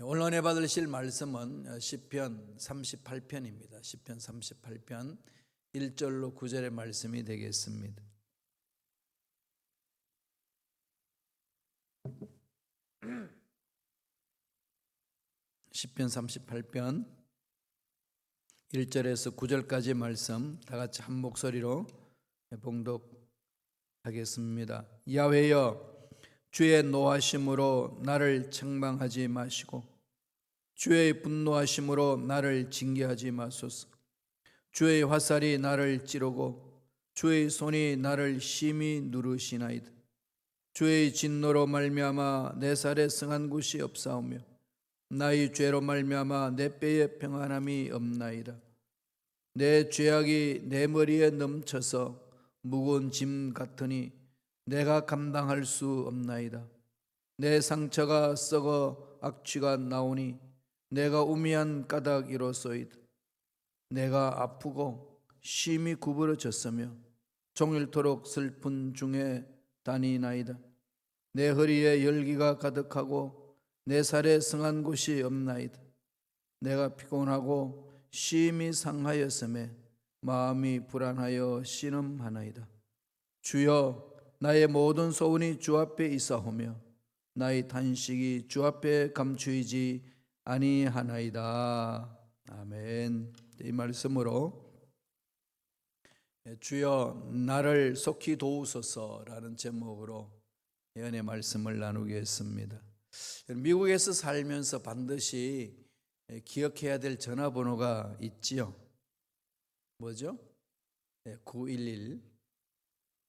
오늘 은혜 받으실 말씀은 시편 38편입니다. 시편 38편 1절로 9절의 말씀이 되겠습니다. 시편 38편 1절에서 9절까지 말씀 다 같이 한 목소리로 봉독하겠습니다. 야훼여, 주의 노하심으로 나를 책망하지 마시고 주의 분노하심으로 나를 징계하지 마소서. 주의 화살이 나를 찌르고 주의 손이 나를 심히 누르시나이다. 주의 진노로 말미암아 내 살에 성한 곳이 없사오며 나의 죄로 말미암아 내 뼈에 평안함이 없나이다. 내 죄악이 내 머리에 넘쳐서 무거운 짐 같으니 내가 감당할 수 없나이다. 내 상처가 썩어 악취가 나오니 내가 우미한 까닭이로소이다. 내가 아프고 심히 구부러졌으며 종일토록 슬픈 중에 다니나이다. 내 허리에 열기가 가득하고 내 살에 성한 곳이 없나이다. 내가 피곤하고 심히 상하였음에 마음이 불안하여 신음하나이다. 주여, 나의 모든 소원이 주 앞에 있사오며 나의 탄식이 주 앞에 감추이지 아니하나이다. 아멘. 이 말씀으로 주여 나를 속히 도우소서라는 제목으로 예언의 말씀을 나누겠습니다. 미국에서 살면서 반드시 기억해야 될 전화번호가 있지요. 뭐죠? 911.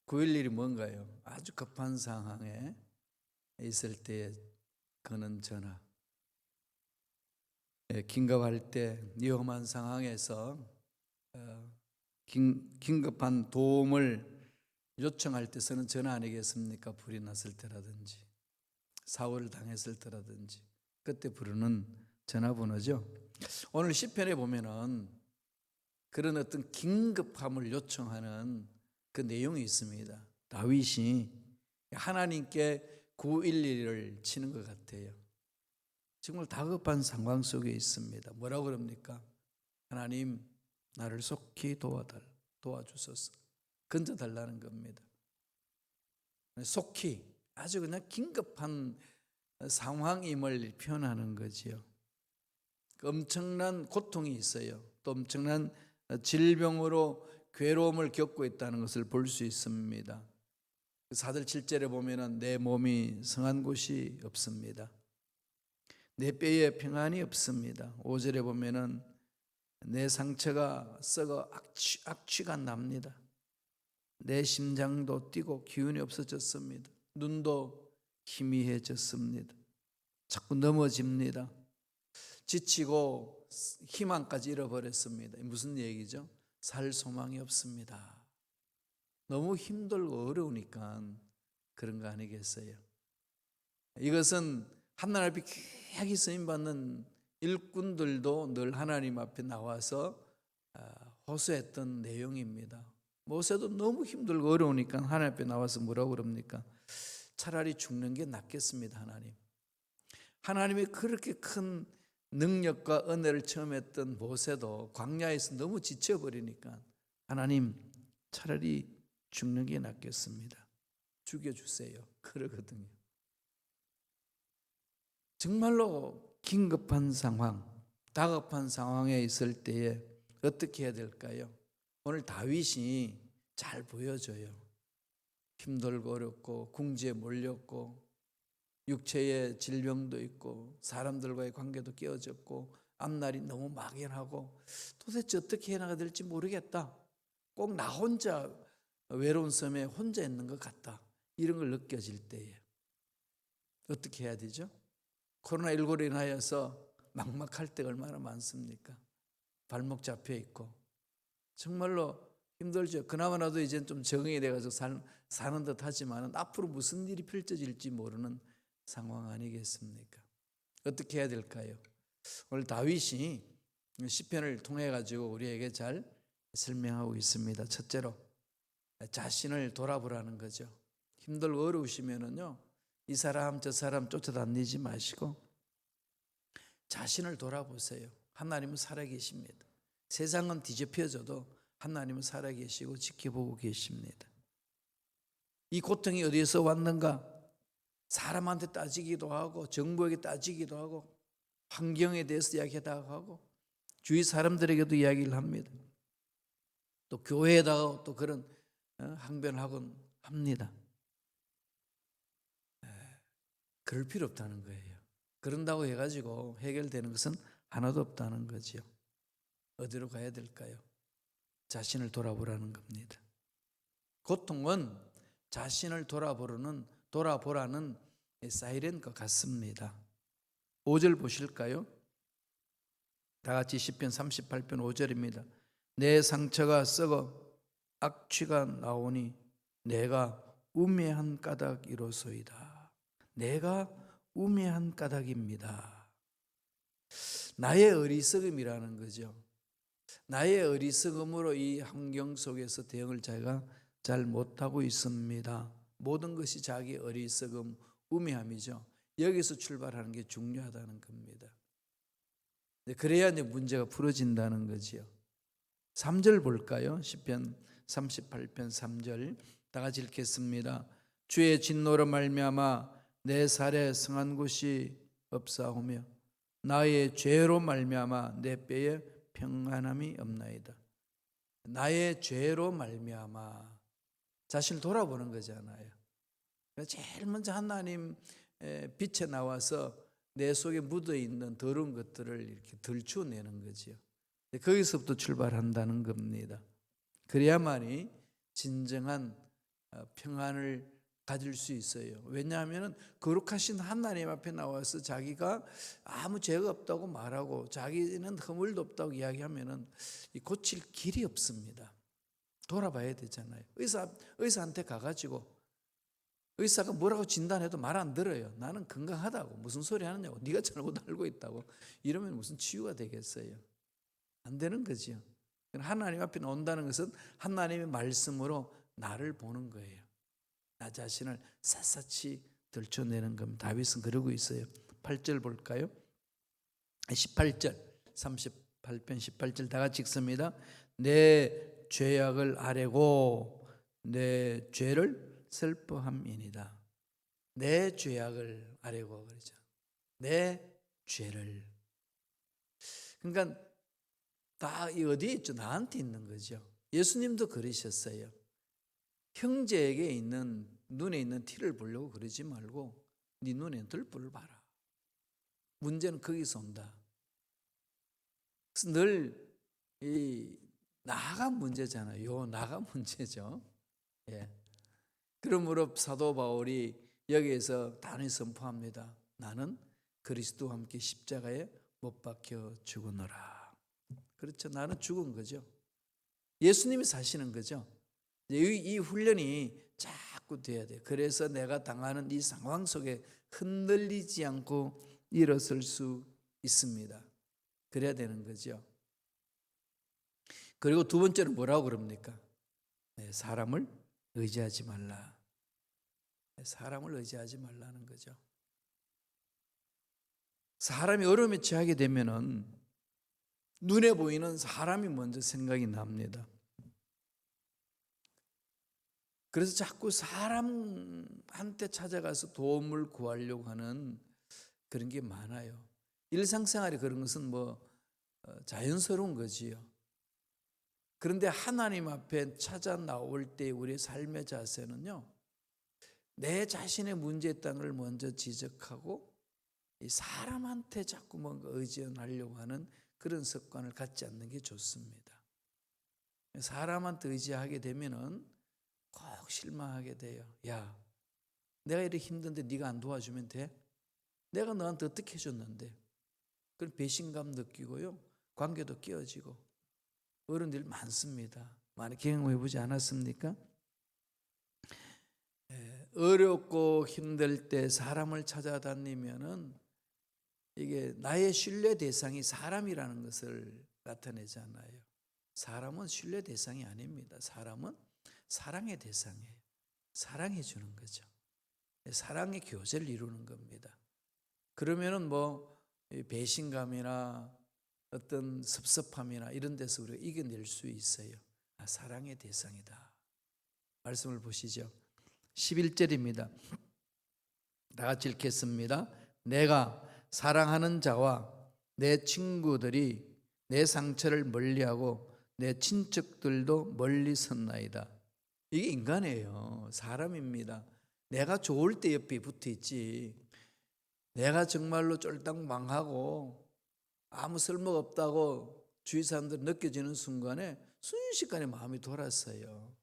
911이 뭔가요? 아주 급한 상황에 있을 때 거는 전화. 긴급할 때 위험한 상황에서 긴급한 도움을 요청할 때 쓰는 전화 아니겠습니까? 불이 났을 때라든지 사고를 당했을 때라든지 그때 부르는 전화번호죠. 오늘 시편에 보면은 그런 어떤 긴급함을 요청하는 그 내용이 있습니다. 다윗이 하나님께 911을 치는 것 같아요. 정말 다급한 상황 속에 있습니다. 뭐라고 그럽니까? 하나님, 나를 속히 도와주소서. 건져달라는 겁니다. 속히, 아주 그냥 긴급한 상황임을 표현하는 거지요. 엄청난 고통이 있어요. 또 엄청난 질병으로 괴로움을 겪고 있다는 것을 볼 수 있습니다. 4절 7절에 보면은 내 몸이 성한 곳이 없습니다. 내 뼈에 평안이 없습니다. 5절에 보면은 내 상처가 썩어 악취가 납니다. 내 심장도 뛰고 기운이 없어졌습니다. 눈도 희미해졌습니다. 자꾸 넘어집니다. 지치고 희망까지 잃어버렸습니다. 무슨 얘기죠? 살 소망이 없습니다. 너무 힘들고 어려우니까 그런 거 아니겠어요? 이것은 하나님 앞에 귀하게 쓰임받는 일꾼들도 늘 하나님 앞에 나와서 호소했던 내용입니다. 모세도 너무 힘들고 어려우니까 하나님 앞에 나와서 뭐라고 그럽니까? 차라리 죽는 게 낫겠습니다. 하나님이 그렇게 큰 능력과 은혜를 체험했던 모세도 광야에서 너무 지쳐버리니까 하나님, 차라리 죽는 게 낫겠습니다. 죽여주세요. 그러거든요. 정말로 긴급한 상황, 다급한 상황에 있을 때에 어떻게 해야 될까요? 오늘 다윗이 잘 보여줘요. 힘들고 어렵고 궁지에 몰렸고 육체의 질병도 있고 사람들과의 관계도 깨어졌고 앞날이 너무 막연하고 도대체 어떻게 해나가야 될지 모르겠다. 꼭 나 혼자 외로운 섬에 혼자 있는 것 같다. 이런 걸 느껴질 때에 어떻게 해야 되죠? 코로나19로 인하여서 막막할 때가 얼마나 많습니까? 발목 잡혀 있고 정말로 힘들죠. 그나마라도 이제 좀 적응이 돼가지고 사는 듯 하지만 앞으로 무슨 일이 펼쳐질지 모르는 상황 아니겠습니까? 어떻게 해야 될까요? 오늘 다윗이 시편을 통해 가지고 우리에게 잘 설명하고 있습니다. 첫째로 자신을 돌아보라는 거죠. 힘들고 어려우시면은요, 이 사람 저 사람 쫓아다니지 마시고 자신을 돌아보세요. 하나님은 살아계십니다. 세상은 뒤집혀져도 하나님은 살아계시고 지켜보고 계십니다. 이 고통이 어디에서 왔는가? 사람한테 따지기도 하고 정부에게 따지기도 하고 환경에 대해서 이야기하다가 하고 주위 사람들에게도 이야기를 합니다. 또 교회에다가 또 그런 항변을 하곤 합니다. 그럴 필요 없다는 거예요. 그런다고 해가지고 해결되는 것은 하나도 없다는 거죠. 어디로 가야 될까요? 자신을 돌아보라는 겁니다. 고통은 자신을 돌아보라는 사이렌과 같습니다. 5절 보실까요? 다 같이 시편 38편 5절입니다. 내 상처가 썩어 악취가 나오니 내가 우매한 까닭이로소이다. 내가 우매한 까닭입니다. 나의 어리석음이라는 거죠. 나의 어리석음으로 이 환경 속에서 대응을 제가 잘 못하고 있습니다. 모든 것이 자기 어리석음, 우매함이죠. 여기서 출발하는 게 중요하다는 겁니다. 그래야 이제 문제가 풀어진다는 거지요. 3절 볼까요? 시편 38편 3절 다 같이 읽겠습니다. 주의 진노로 말미암아 내 살에 성한 곳이 없사오며 나의 죄로 말미암아 내 뼈에 평안함이 없나이다. 나의 죄로 말미암아 자신을 돌아보는 거잖아요. 제일 먼저 하나님 빛에 나와서 내 속에 묻어있는 더러운 것들을 이렇게 들추어내는 거죠. 거기서부터 출발한다는 겁니다. 그래야만이 진정한 평안을 가질 수 있어요. 왜냐하면 거룩하신 하나님 앞에 나와서 자기가 아무 죄가 없다고 말하고 자기는 허물도 없다고 이야기하면 고칠 길이 없습니다. 돌아봐야 되잖아요. 의사한테 가가지고 의사가 뭐라고 진단해도 말 안 들어요. 나는 건강하다고. 무슨 소리 하느냐고. 네가 잘못 알고 있다고. 이러면 무슨 치유가 되겠어요? 안 되는 거죠. 하나님 앞에 온다는 것은 하나님의 말씀으로 나를 보는 거예요. 나 자신을 샅샅이 들춰내는 겁니다. 다윗은 그러고 있어요. 8절 볼까요? 18절 38편 18절 다 같이 읽습니다. 내 죄악을 아뢰고 내 죄를 슬퍼함이니이다. 내 죄악을 아뢰고 그러죠. 내 죄를. 그러니까 다 어디에 있죠? 나한테 있는 거죠. 예수님도 그러셨어요. 형제에게 있는 눈에 있는 티를 보려고 그러지 말고 네 눈에 들불을 봐라. 문제는 거기서 온다. 그래서 늘 이 나가 문제잖아요. 나가 문제죠. 예. 그러므로 사도 바울이 여기에서 단호히 선포합니다. 나는 그리스도와 함께 십자가에 못 박혀 죽으노라. 그렇죠. 나는 죽은 거죠. 예수님이 사시는 거죠. 이 훈련이 자꾸 돼야 돼요. 그래서 내가 당하는 이 상황 속에 흔들리지 않고 일어설 수 있습니다. 그래야 되는 거죠. 그리고 두 번째는 뭐라고 그럽니까? 사람을 의지하지 말라. 사람을 의지하지 말라는 거죠. 사람이 어려움에 처하게 되면은 눈에 보이는 사람이 먼저 생각이 납니다. 그래서 자꾸 사람한테 찾아가서 도움을 구하려고 하는 그런 게 많아요. 일상생활에 그런 것은 자연스러운 거지요. 그런데 하나님 앞에 찾아 나올 때 우리의 삶의 자세는요, 내 자신의 문제 있다는 걸 먼저 지적하고 이 사람한테 자꾸 뭔가 의지하려고 하는 그런 습관을 갖지 않는 게 좋습니다. 사람한테 의지하게 되면은 꼭 실망하게 돼요. 야, 내가 이렇게 힘든데 네가 안 도와주면 돼? 내가 너한테 어떻게 해줬는데? 그런 배신감 느끼고요, 관계도 깨어지고 어른들 많습니다. 많이 경험해보지 않았습니까? 어렵고 힘들 때 사람을 찾아다니면은 이게 나의 신뢰 대상이 사람이라는 것을 나타내잖아요. 사람은 신뢰 대상이 아닙니다. 사람은 사랑의 대상이에요. 사랑해 주는 거죠. 사랑의 교제를 이루는 겁니다. 그러면은 배신감이나 어떤 섭섭함이나 이런 데서 우리가 이겨낼 수 있어요. 사랑의 대상이다. 말씀을 보시죠. 11절입니다. 다 같이 읽겠습니다. 내가 사랑하는 자와 내 친구들이 내 상처를 멀리하고 내 친척들도 멀리 섰나이다. 이게 인간이에요. 사람입니다. 내가 좋을 때 옆에 붙어 있지. 내가 정말로 쫄딱 망하고 아무 쓸모가 없다고 주위 사람들 느껴지는 순간에 순식간에 마음이 돌았어요.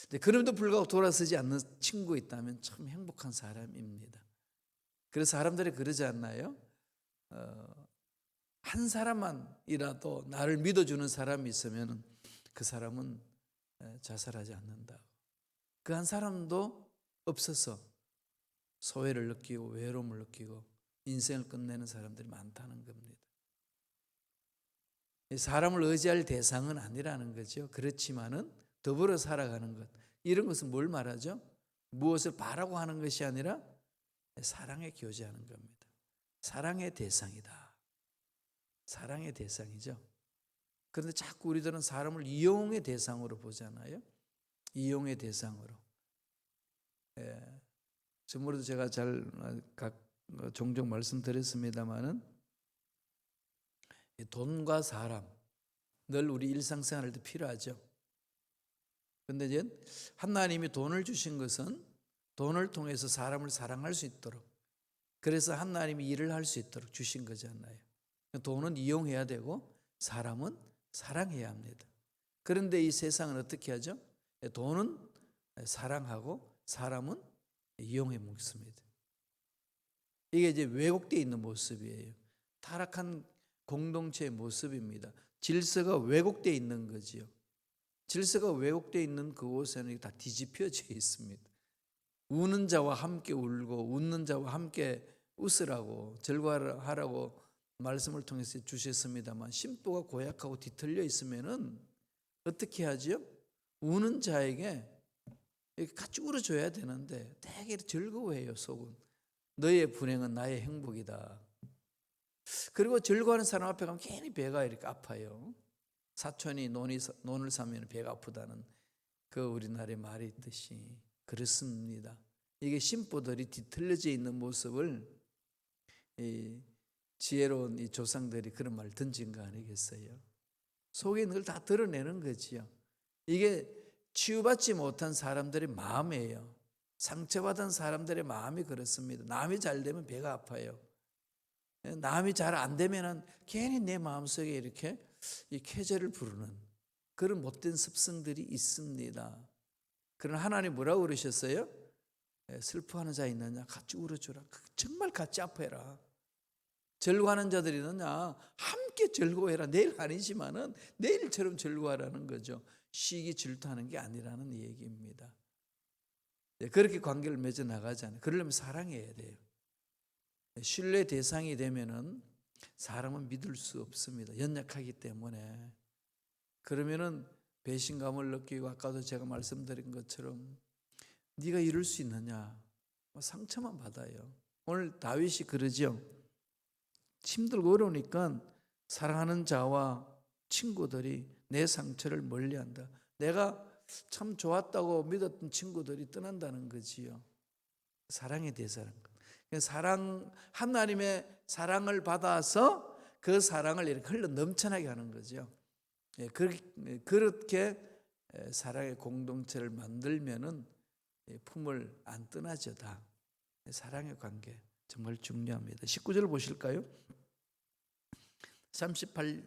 근데 그럼에도 불구하고 돌아서지 않는 친구가 있다면 참 행복한 사람입니다. 그래서 사람들이 그러지 않나요? 한 사람만이라도 나를 믿어주는 사람이 있으면 그 사람은 자살하지 않는다. 그 한 사람도 없어서 소외를 느끼고 외로움을 느끼고 인생을 끝내는 사람들이 많다는 겁니다. 사람을 의지할 대상은 아니라는 거죠. 그렇지만은 더불어 살아가는 것, 이런 것은 뭘 말하죠? 무엇을 바라고 하는 것이 아니라 사랑에 교제하는 겁니다. 사랑의 대상이다. 사랑의 대상이죠. 그런데 자꾸 우리들은 사람을 이용의 대상으로 보잖아요. 이용의 대상으로. 저번에도 제가 종종 말씀드렸습니다마는 돈과 사람 늘 우리 일상생활 때 필요하죠. 그런데 이제 하나님이 돈을 주신 것은 돈을 통해서 사람을 사랑할 수 있도록, 그래서 하나님이 일을 할 수 있도록 주신 거잖아요. 돈은 이용해야 되고 사람은 사랑해야 합니다. 그런데 이 세상은 어떻게 하죠? 돈은 사랑하고 사람은 이용해 먹습니다. 이게 이제 왜곡되어 있는 모습이에요. 타락한 공동체의 모습입니다. 질서가 왜곡되어 있는 거지요. 질서가 왜곡되어 있는 그곳에는 다 뒤집혀져 있습니다. 우는 자와 함께 울고 웃는 자와 함께 웃으라고 절과하라고 말씀을 통해서 주셨습니다만, 심보가 고약하고 뒤틀려 있으면은 어떻게 하죠? 우는 자에게 같이 울어줘야 되는데 되게 즐거워해요. 속은 너의 불행은 나의 행복이다. 그리고 즐거워하는 사람 앞에 가면 괜히 배가 이렇게 아파요. 사촌이 논을 사면 배가 아프다는 그 우리나라의 말이 있듯이 그렇습니다. 이게 심보들이 뒤틀려져 있는 모습을 이 지혜로운 이 조상들이 그런 말 던진 거 아니겠어요? 속에 있는 걸 다 드러내는 거지요. 이게 치유받지 못한 사람들의 마음이에요. 상처받은 사람들의 마음이 그렇습니다. 남이 잘 되면 배가 아파요. 남이 잘 안 되면은 괜히 내 마음속에 이렇게 이 쾌재를 부르는 그런 못된 습성들이 있습니다. 그러나 하나님 뭐라고 그러셨어요? 슬퍼하는 자 있느냐? 같이 울어주라. 정말 같이 아파해라. 즐거워하는 자들이 있느냐? 함께 즐거워해라. 내일 아니지만은 내일처럼 즐거워하라는 거죠. 시기 질투하는 게 아니라는 얘기입니다. 그렇게 관계를 맺어 나가잖아요. 그러려면 사랑해야 돼요. 신뢰 대상이 되면은 사람은 믿을 수 없습니다. 연약하기 때문에. 그러면은 배신감을 느끼고, 아까도 제가 말씀드린 것처럼 네가 이럴 수 있느냐? 상처만 받아요. 오늘 다윗이 그러죠. 힘들고 어려우니까 사랑하는 자와 친구들이 내 상처를 멀리한다. 내가 참 좋았다고 믿었던 친구들이 떠난다는 거지요. 사랑에 대해서는 하나님의 사랑을 받아서 그 사랑을 이렇게 흘러 넘쳐나게 하는 거죠. 그렇게 사랑의 공동체를 만들면은 품을 안 떠나죠. 다 사랑의 관계 정말 중요합니다. 19절 보실까요? 38편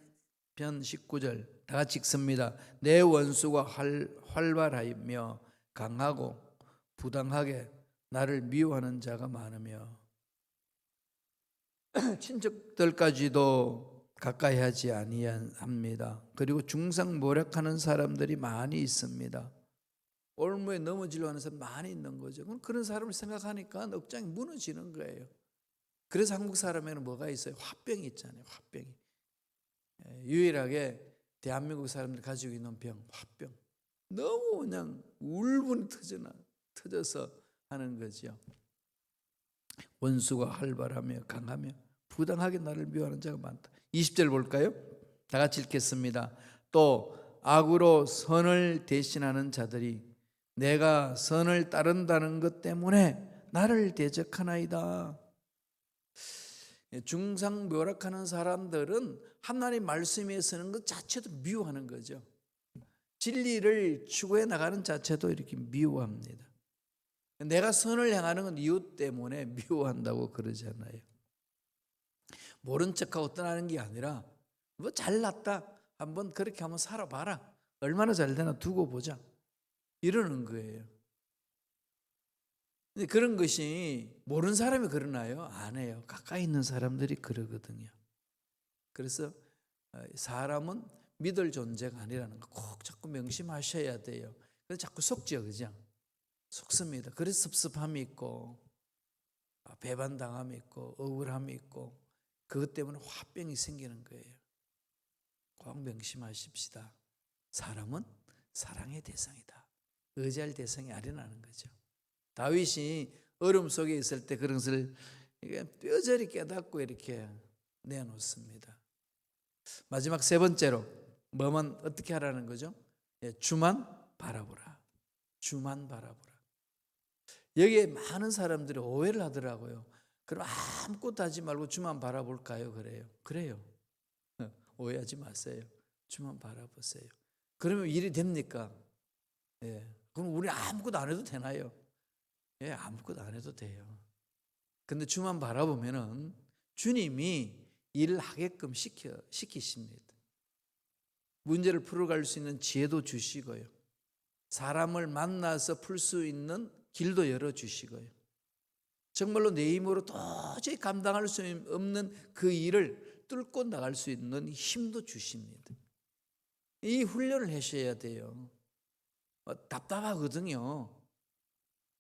19절 다 같이 읽습니다. 내 원수가 활발하며 강하고 부당하게 나를 미워하는 자가 많으며 친척들까지도 가까이 하지 아니합니다. 그리고 중상모략하는 사람들이 많이 있습니다. 올무에 넘어지려고 하는 사람 많이 있는 거죠. 그런 사람을 생각하니까 억장이 무너지는 거예요. 그래서 한국 사람에는 뭐가 있어요? 화병이 있잖아요. 화병이. 유일하게 대한민국 사람들이 가지고 있는 병, 화병. 너무 그냥 울분이 터져서 하는 거죠. 원수가 활발하며 강하며 부당하게 나를 미워하는 자가 많다. 20절 볼까요? 다 같이 읽겠습니다. 또 악으로 선을 대신하는 자들이 내가 선을 따른다는 것 때문에 나를 대적하나이다. 중상묘락하는 사람들은 하나님 말씀에 서는 것 자체도 미워하는 거죠. 진리를 추구해 나가는 자체도 이렇게 미워합니다. 내가 선을 행하는 건 이유 때문에 미워한다고 그러잖아요. 모른 척하고 떠나는 게 아니라 뭐 잘났다, 한번 그렇게 한번 살아봐라, 얼마나 잘 되나 두고 보자, 이러는 거예요. 근데 그런 것이 모르는 사람이 그러나요? 안 해요. 가까이 있는 사람들이 그러거든요. 그래서 사람은 믿을 존재가 아니라는 거 꼭 자꾸 명심하셔야 돼요. 그래서 자꾸 속죠, 그죠? 속습니다. 그래서 섭섭함이 있고 배반당함이 있고 억울함이 있고 그것 때문에 화병이 생기는 거예요. 꼭 명심하십시다. 사람은 사랑의 대상이다. 의지할 대상이 아니라는 거죠. 다윗이 어려움 속에 있을 때 그런 것을 뼈저리 깨닫고 이렇게 내놓습니다. 마지막 세 번째로 뭐만 어떻게 하라는 거죠? 주만 바라보라. 주만 바라보라. 여기에 많은 사람들이 오해를 하더라고요. 그럼 아무것도 하지 말고 주만 바라볼까요? 그래요. 오해하지 마세요. 주만 바라보세요. 그러면 일이 됩니까? 그럼 우리 아무것도 안 해도 되나요? 아무것도 안 해도 돼요. 근데 주만 바라보면은 주님이 일을 하게끔 시키십니다. 문제를 풀어갈 수 있는 지혜도 주시고요. 사람을 만나서 풀 수 있는 길도 열어주시고요. 정말로 내 힘으로 도저히 감당할 수 없는 그 일을 뚫고 나갈 수 있는 힘도 주십니다. 이 훈련을 하셔야 돼요. 답답하거든요.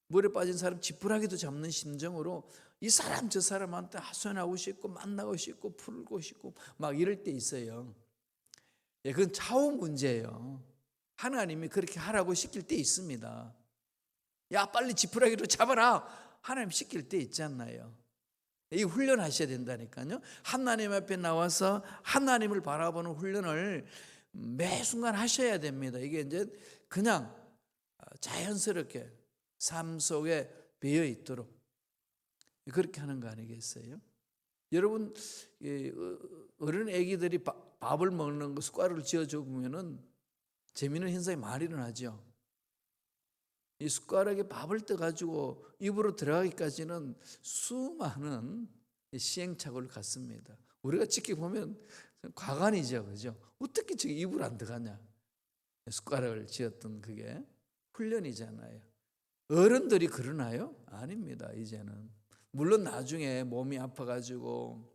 물에 빠진 사람 지푸라기도 잡는 심정으로 이 사람 저 사람한테 하소연하고 싶고 만나고 싶고 풀고 싶고 막 이럴 때 있어요. 그건 차후 문제예요. 하나님이 그렇게 하라고 시킬 때 있습니다. 야, 빨리 지푸라기로 잡아라, 하나님 시킬 때 있잖아요. 이 훈련하셔야 된다니까요. 하나님 앞에 나와서 하나님을 바라보는 훈련을 매 순간 하셔야 됩니다. 이게 이제 그냥 자연스럽게 삶 속에 배어 있도록 그렇게 하는 거 아니겠어요? 여러분, 어른 애기들이 밥을 먹는 거 숟가락을 쥐어줘 보면은 재미있는 현상이 많이 일어나죠. 이 숟가락에 밥을 떠가지고 입으로 들어가기까지는 수많은 시행착오를 갖습니다. 우리가 지켜보면 과간이죠, 그죠? 어떻게 저기 입으로 안 들어가냐? 숟가락을 쥐었던 그게 훈련이잖아요. 어른들이 그러나요? 아닙니다, 이제는. 물론 나중에 몸이 아파가지고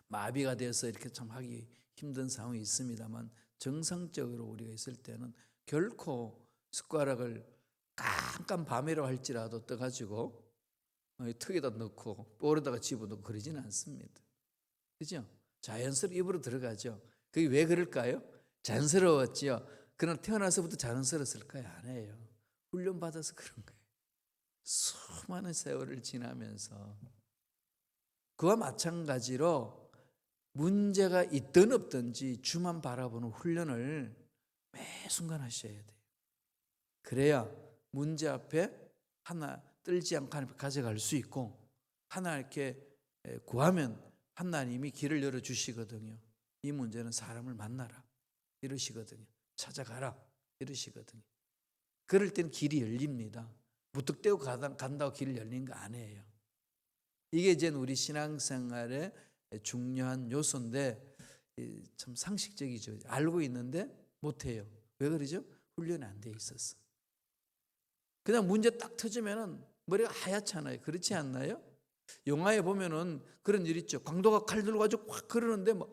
마비가 돼서 이렇게 참 하기 힘든 상황이 있습니다만 정상적으로 우리가 있을 때는 결코 숟가락을 깜깜 밤이라고 할지라도 떠가지고 턱에다 넣고 뽀로다가 집어넣고 그러지는 않습니다. 그죠? 자연스럽게 입으로 들어가죠. 그게 왜 그럴까요? 자연스러웠지요. 그러나 태어나서부터 자연스러웠을까요? 아니에요. 훈련받아서 그런 거예요. 수많은 세월을 지나면서 그와 마찬가지로 문제가 있든 없든지 주만 바라보는 훈련을 매 순간 하셔야 돼요. 그래야 문제 앞에 하나 떨지 않고 하나님 앞에 가져갈 수 있고 하나님께 구하면 하나님이 길을 열어주시거든요. 이 문제는 사람을 만나라 이러시거든요. 찾아가라 이러시거든요. 그럴 때는 길이 열립니다. 무턱대고 간다고 길이 열리는 거 아니에요. 이게 이제 우리 신앙생활의 중요한 요소인데 참 상식적이죠. 알고 있는데 못해요. 왜 그러죠? 훈련이 안 돼 있었어. 그냥 문제 딱 터지면은 머리가 하얗잖아요. 그렇지 않나요? 영화에 보면은 그런 일 있죠. 강도가 칼 들고 가지고 확 그러는데 뭐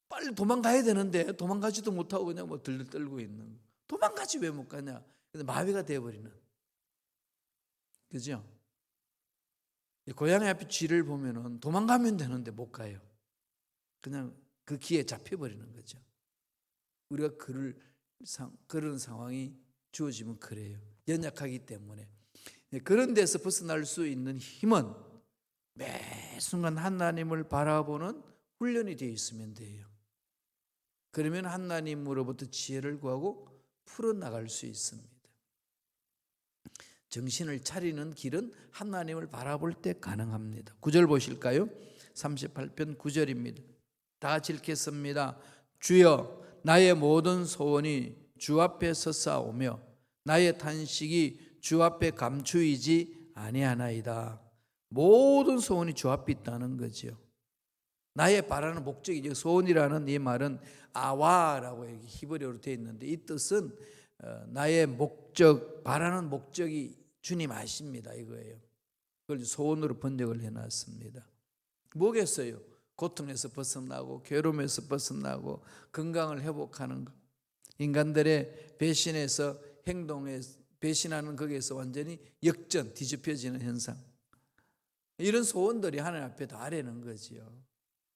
빨리 도망가야 되는데 도망가지도 못하고 그냥 뭐 들들 떨고 있는. 도망가지 왜 못 가냐? 근데 마비가 되어버리는. 그죠? 고양이 앞에 쥐를 보면은 도망가면 되는데 못 가요. 그냥 그 기에 잡혀버리는 거죠. 우리가 그런 상황이 주어지면 그래요. 연약하기 때문에. 그런 데서 벗어날 수 있는 힘은 매 매 순간 하나님을 바라보는 훈련이 되어 있으면 돼요. 그러면 하나님으로부터 지혜를 구하고 풀어나갈 수 있습니다. 정신을 차리는 길은 하나님을 바라볼 때 가능합니다. 9절 보실까요? 38편 9절입니다. 다 같이 읽겠습니다. 주여, 나의 모든 소원이 주 앞에 섰사오며 나의 탄식이 주 앞에 감추이지 아니하나이다. 모든 소원이 주 앞에 있다는 거죠. 나의 바라는 목적이, 소원이라는 이 말은 아와라고 히브리어로 되어 있는데, 이 뜻은 나의 목적, 바라는 목적이 주님 아십니다, 이거예요. 그걸 소원으로 번역을 해놨습니다. 뭐겠어요? 고통에서 벗어나고 괴로움에서 벗어나고 건강을 회복하는 것, 인간들의 배신에서 행동에 배신하는 거기에서 완전히 역전, 뒤집혀지는 현상, 이런 소원들이 하나님 앞에 다 아뢰는 거지요.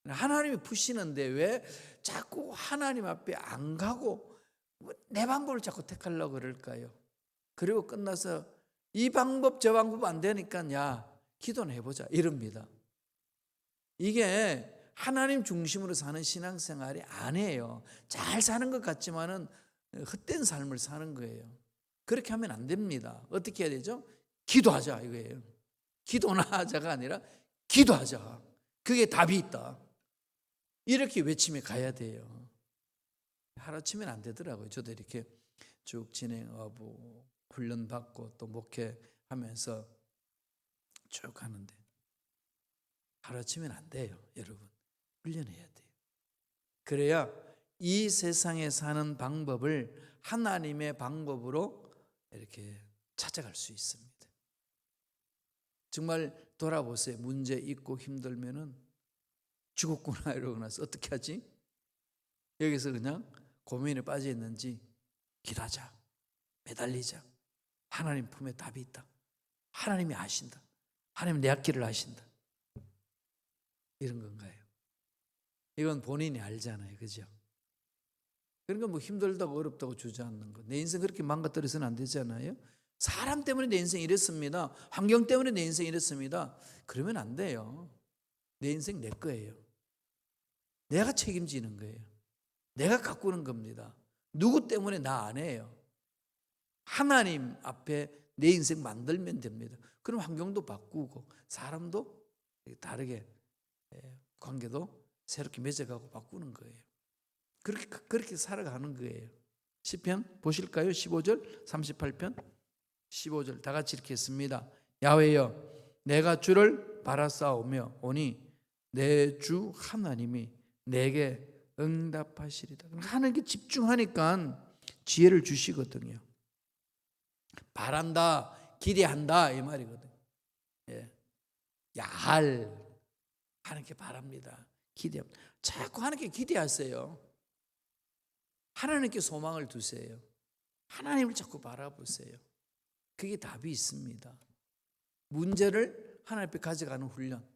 하나님이 푸시는데 왜 자꾸 하나님 앞에 안 가고 내 방법을 자꾸 택하려고 그럴까요? 그리고 끝나서 이 방법 저 방법 안 되니까 야 기도는 해보자 이럽니다. 이게 하나님 중심으로 사는 신앙생활이 아니에요. 잘 사는 것 같지만은 헛된 삶을 사는 거예요. 그렇게 하면 안 됩니다. 어떻게 해야 되죠? 기도하자 이거예요. 기도나 하자가 아니라 기도하자. 그게 답이 있다. 이렇게 외침에 가야 돼요. 하루치면 안 되더라고요. 저도 이렇게 쭉 진행하고 훈련받고 또 목회하면서 쭉 하는데 하루치면 안 돼요. 여러분 훈련해야 돼요. 그래야 이 세상에 사는 방법을 하나님의 방법으로 이렇게 찾아갈 수 있습니다. 정말 돌아보세요. 문제 있고 힘들면은 죽었구나 이러고 나서 어떻게 하지? 여기서 그냥 고민에 빠져 있는지 기도하자, 매달리자. 하나님 품에 답이 있다. 하나님이 아신다. 하나님 내 앞길을 아신다. 이런 건가요? 이건 본인이 알잖아요, 그죠? 그러니까 뭐 힘들다고 어렵다고 주저앉는 거. 내 인생 그렇게 망가뜨려서는 안 되잖아요. 사람 때문에 내 인생 이랬습니다. 환경 때문에 내 인생 이랬습니다. 그러면 안 돼요. 내 인생 내 거예요. 내가 책임지는 거예요. 내가 가꾸는 겁니다. 누구 때문에 나 안 해요. 하나님 앞에 내 인생 만들면 됩니다. 그럼 환경도 바꾸고 사람도 다르게 관계도 새롭게 맺어가고 바꾸는 거예요. 그렇게 살아가는 거예요. 시편 보실까요? 15절, 38편 15절 다 같이 읽겠습니다. 야훼여, 내가 주를 바라싸우며 오니 내 주 하나님이 내게 응답하시리다. 하나님께 집중하니까 지혜를 주시거든요. 바란다, 기대한다 이 말이거든요. 야할, 하나님께 바랍니다. 기대합니다. 자꾸 하나님께 기대하세요. 하나님께 소망을 두세요. 하나님을 자꾸 바라보세요. 그게 답이 있습니다. 문제를 하나님 앞에 가져가는 훈련,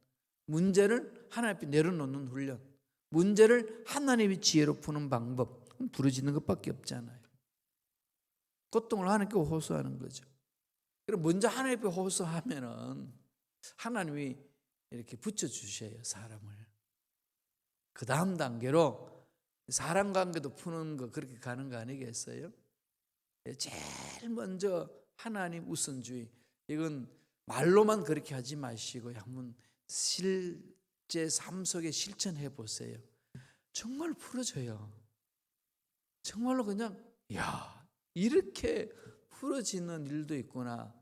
문제를 하나님 앞에 내려놓는 훈련, 문제를 하나님의 지혜로 푸는 방법, 부르짖는 것밖에 없잖아요. 고통을 하나님께 호소하는 거죠. 그럼 먼저 하나님 앞에 호소하면은 하나님이 이렇게 붙여주셔요, 사람을. 그 다음 단계로 사람 관계도 푸는 거 그렇게 가는 거 아니겠어요? 제일 먼저 하나님 우선주의. 이건 말로만 그렇게 하지 마시고 한번 실제 삶 속에 실천해 보세요. 정말 풀어져요. 정말로 그냥 야 이렇게 풀어지는 일도 있구나.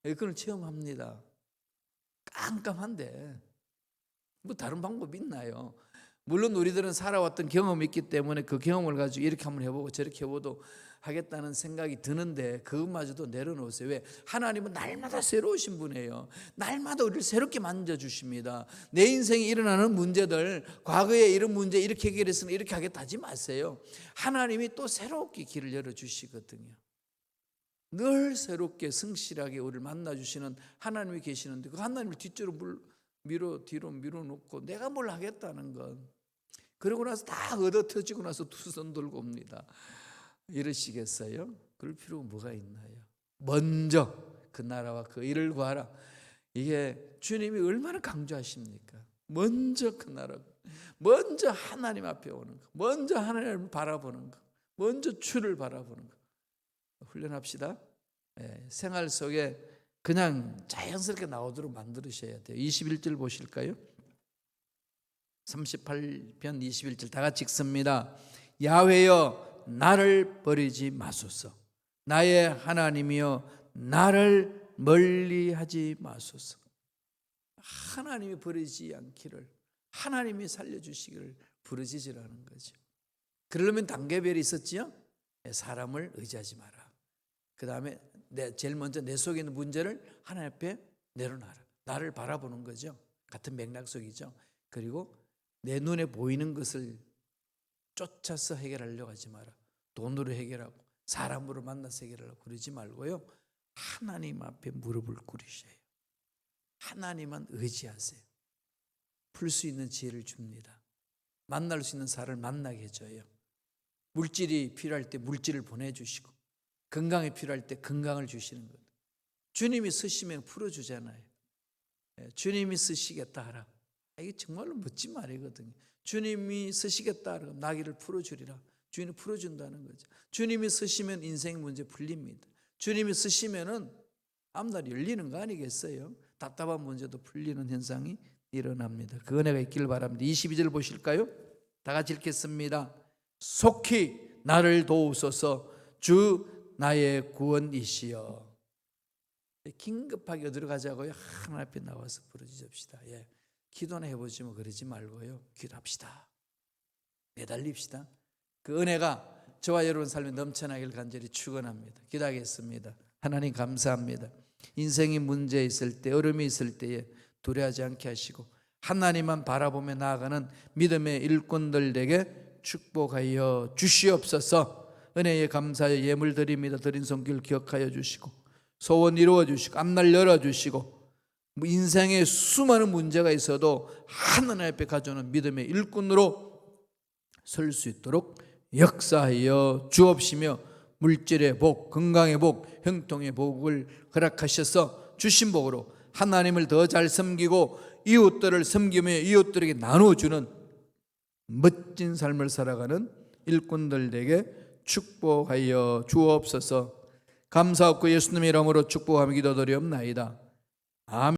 그걸 체험합니다. 깜깜한데 뭐 다른 방법이 있나요? 물론 우리들은 살아왔던 경험이 있기 때문에 그 경험을 가지고 이렇게 한번 해보고 저렇게 해보도 하겠다는 생각이 드는데 그것마저도 내려놓으세요. 왜? 하나님은 날마다 새로우신 분이에요. 날마다 우리를 새롭게 만져주십니다. 내 인생에 일어나는 문제들, 과거에 이런 문제 이렇게 해결했으면 이렇게 하겠다 하지 마세요. 하나님이 또 새롭게 길을 열어주시거든요. 늘 새롭게 성실하게 우리를 만나주시는 하나님이 계시는데 그 하나님을 뒤로 밀어놓고 내가 뭘 하겠다는 건 그러고 나서 다 얻어 터지고 나서 두 손 들고 옵니다. 이러시겠어요? 그럴 필요가 뭐가 있나요? 먼저 그 나라와 그 일을 구하라. 이게 주님이 얼마나 강조하십니까? 먼저 그 나라, 먼저 하나님 앞에 오는 거, 먼저 하나님을 바라보는 거, 먼저 주를 바라보는 거 훈련합시다. 생활 속에 그냥 자연스럽게 나오도록 만들으셔야 돼요. 21절 보실까요? 38편 21절 다 같이 읽습니다. 야훼여 나를 버리지 마소서. 나의 하나님이여 나를 멀리하지 마소서. 하나님이 버리지 않기를, 하나님이 살려주시기를 부르짖으라는 거죠. 그러려면 단계별이 있었지요. 사람을 의지하지 마라. 그 다음에 제일 먼저 내 속에 있는 문제를 하나님 앞에 내려놔라. 나를 바라보는 거죠. 같은 맥락 속이죠. 그리고 내 눈에 보이는 것을 쫓아서 해결하려고 하지 마라. 돈으로 해결하고 사람으로 만나서 해결하려고 그러지 말고요. 하나님 앞에 무릎을 꿇으셔요. 하나님만 의지하세요. 풀 수 있는 지혜를 줍니다. 만날 수 있는 사람을 만나게 해줘요. 물질이 필요할 때 물질을 보내주시고, 건강이 필요할 때 건강을 주시는 것. 주님이 쓰시면 풀어주잖아요. 주님이 쓰시겠다 하라. 이게 정말로 멋진 말이거든요. 주님이 쓰시겠다 하라. 나귀를 풀어주리라. 주님이 풀어준다는 거죠. 주님이 쓰시면 인생 문제 풀립니다. 주님이 쓰시면은 앞날 열리는 거 아니겠어요? 답답한 문제도 풀리는 현상이 일어납니다. 그 은혜가 있기를 바랍니다. 22절 보실까요? 다 같이 읽겠습니다. 속히 나를 도우소서. 주 나의 구원이시여. 긴급하게 어디로 가자고요? 하나님 앞에 나와서 부르짖읍시다. 기도나 해보지 뭐 그러지 말고요. 기도합시다. 매달립시다. 그 은혜가 저와 여러분 삶에 넘쳐나길 간절히 축원합니다. 기도하겠습니다. 하나님 감사합니다. 인생이 문제 있을 때, 어려움이 있을 때에 두려워하지 않게 하시고 하나님만 바라보며 나아가는 믿음의 일꾼들에게 축복하여 주시옵소서. 은혜에 감사하여 예물 드립니다. 드린 손길 기억하여 주시고 소원 이루어 주시고 앞날 열어 주시고 인생에 수많은 문제가 있어도 하나님 앞에 가져오는 믿음의 일꾼으로 설 수 있도록 역사하여 주옵시며 물질의 복, 건강의 복, 형통의 복을 허락하셔서 주신 복으로 하나님을 더 잘 섬기고 이웃들을 섬기며 이웃들에게 나눠주는 멋진 삶을 살아가는 일꾼들에게 축복하여 주옵소서. 감사하고 예수님의 이름으로 축복하며 기도드리옵나이다. 아멘.